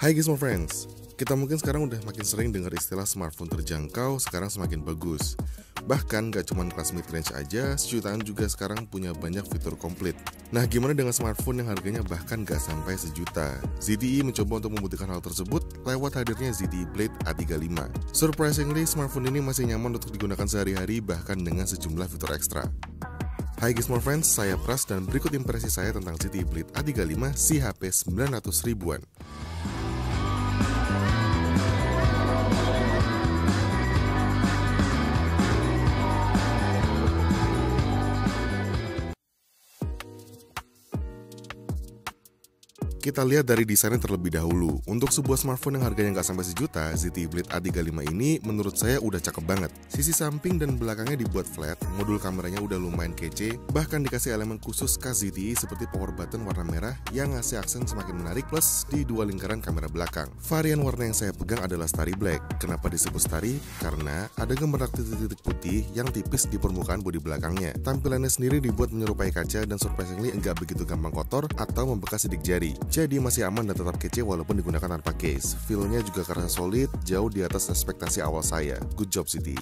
Hai Gizmo Friends, kita mungkin sekarang udah makin sering dengar istilah smartphone terjangkau sekarang semakin bagus. Bahkan gak cuma kelas mid-range aja, sejutaan juga sekarang punya banyak fitur komplit. Nah gimana dengan smartphone yang harganya bahkan gak sampai sejuta? ZTE mencoba untuk membuktikan hal tersebut lewat hadirnya ZTE Blade A35. Surprisingly, smartphone ini masih nyaman untuk digunakan sehari-hari bahkan dengan sejumlah fitur ekstra. Hai Gizmo Friends, saya Pras dan berikut impresi saya tentang ZTE Blade A35 si HP 900 ribuan. Kita lihat dari desainnya terlebih dahulu. Untuk sebuah smartphone yang harganya nggak sampai sejuta, ZTE Blade A35 ini menurut saya udah cakep banget. Sisi samping dan belakangnya dibuat flat, modul kameranya udah lumayan kece, bahkan dikasih elemen khusus khas ZTE seperti power button warna merah yang ngasih aksen semakin menarik plus di dua lingkaran kamera belakang. Varian warna yang saya pegang adalah Starry Black. Kenapa disebut Starry? Karena ada gemerlap titik-titik putih yang tipis di permukaan bodi belakangnya. Tampilannya sendiri dibuat menyerupai kaca dan surprisingly enggak begitu gampang kotor atau membekas sidik jari. Jadi masih aman dan tetap kece walaupun digunakan tanpa case. Feel-nya juga kerasa solid, jauh di atas ekspektasi awal saya. Good job ZTE.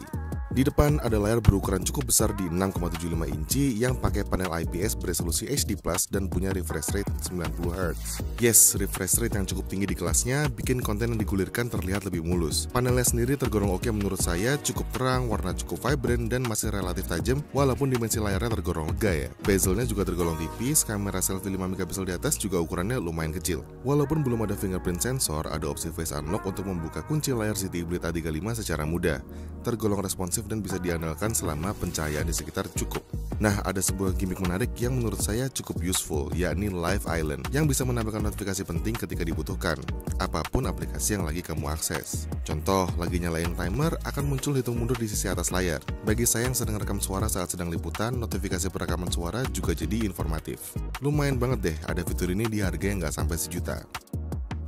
Di depan ada layar berukuran cukup besar di 6,75 inci yang pakai panel IPS beresolusi HD+ dan punya refresh rate 90Hz. Yes, refresh rate yang cukup tinggi di kelasnya bikin konten yang digulirkan terlihat lebih mulus. Panelnya sendiri tergolong oke menurut saya, cukup terang, warna cukup vibrant dan masih relatif tajam walaupun dimensi layarnya tergolong lega ya. Bezelnya juga tergolong tipis, kamera selfie 5MP di atas juga ukurannya lumayan kecil. Walaupun belum ada fingerprint sensor, ada opsi face unlock untuk membuka kunci layar ZTE Blade A35 secara mudah. Tergolong responsif dan bisa diandalkan selama pencahayaan di sekitar cukup. Nah, ada sebuah gimmick menarik yang menurut saya cukup useful, yakni Live Island, yang bisa menampilkan notifikasi penting ketika dibutuhkan, apapun aplikasi yang lagi kamu akses. Contoh, lagi nyalain timer, akan muncul hitung mundur di sisi atas layar. Bagi saya yang sedang rekam suara saat sedang liputan, notifikasi perekaman suara juga jadi informatif. Lumayan banget deh, ada fitur ini di harga yang nggak sampai sejuta.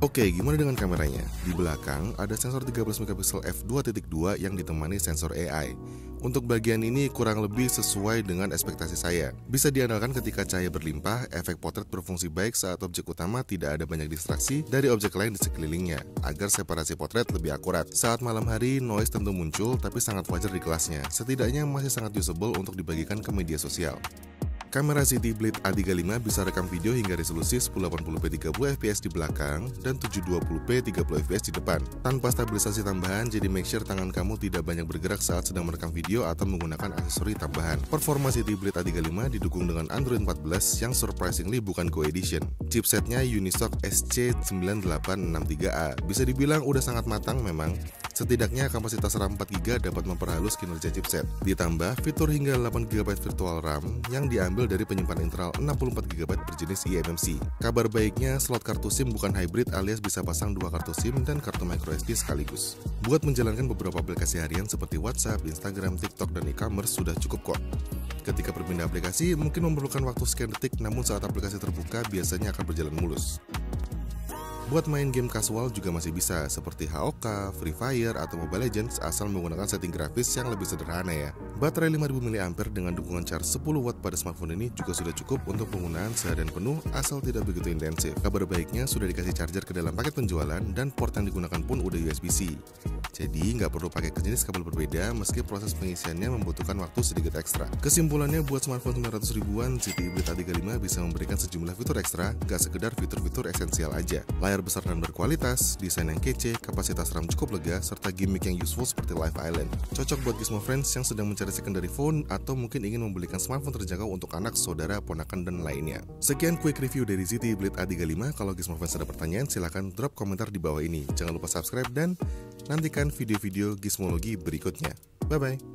Oke, gimana dengan kameranya? Di belakang ada sensor 13MP f2.2 yang ditemani sensor AI. Untuk bagian ini kurang lebih sesuai dengan ekspektasi saya. Bisa diandalkan ketika cahaya berlimpah, efek potret berfungsi baik saat objek utama tidak ada banyak distraksi dari objek lain di sekelilingnya, agar separasi potret lebih akurat. Saat malam hari, noise tentu muncul, tapi sangat wajar di kelasnya. Setidaknya masih sangat usable untuk dibagikan ke media sosial. Kamera ZTE Blade A35 bisa rekam video hingga resolusi 1080p 30fps di belakang dan 720p 30fps di depan, tanpa stabilisasi tambahan, jadi make sure tangan kamu tidak banyak bergerak saat sedang merekam video atau menggunakan aksesori tambahan. Performa ZTE Blade A35 didukung dengan Android 14 yang surprisingly bukan Go Edition. Chipsetnya Unisoc SC9863A, bisa dibilang udah sangat matang memang. Setidaknya kapasitas RAM 4GB dapat memperhalus kinerja chipset. Ditambah fitur hingga 8GB virtual RAM yang diambil dari penyimpanan internal 64GB berjenis eMMC. Kabar baiknya, slot kartu SIM bukan hybrid alias bisa pasang dua kartu SIM dan kartu microSD sekaligus. Buat menjalankan beberapa aplikasi harian seperti WhatsApp, Instagram, TikTok, dan e-commerce sudah cukup kok. Ketika berpindah aplikasi mungkin memerlukan waktu sekian detik, namun saat aplikasi terbuka biasanya akan berjalan mulus. Buat main game casual juga masih bisa, seperti HOK, Free Fire, atau Mobile Legends asal menggunakan setting grafis yang lebih sederhana ya. Baterai 5000 mAh dengan dukungan charge 10W pada smartphone ini juga sudah cukup untuk penggunaan seharian penuh asal tidak begitu intensif. Kabar baiknya sudah dikasih charger ke dalam paket penjualan dan port yang digunakan pun udah USB-C. Jadi nggak perlu pakai jenis kabel berbeda meski proses pengisiannya membutuhkan waktu sedikit ekstra. Kesimpulannya buat smartphone 900 ribuan, ZTE Blade A35 bisa memberikan sejumlah fitur ekstra, nggak sekedar fitur-fitur esensial aja. Layar besar dan berkualitas, desain yang kece, kapasitas RAM cukup lega, serta gimmick yang useful seperti Live Island. Cocok buat Gizmo Friends yang sedang mencari secondary phone atau mungkin ingin membelikan smartphone terjangkau untuk anak, saudara, ponakan, dan lainnya. Sekian quick review dari ZTE Blade A35. Kalau Gizmo Friends ada pertanyaan, silahkan drop komentar di bawah ini. Jangan lupa subscribe dan nantikan video-video gizmologi berikutnya. Bye-bye.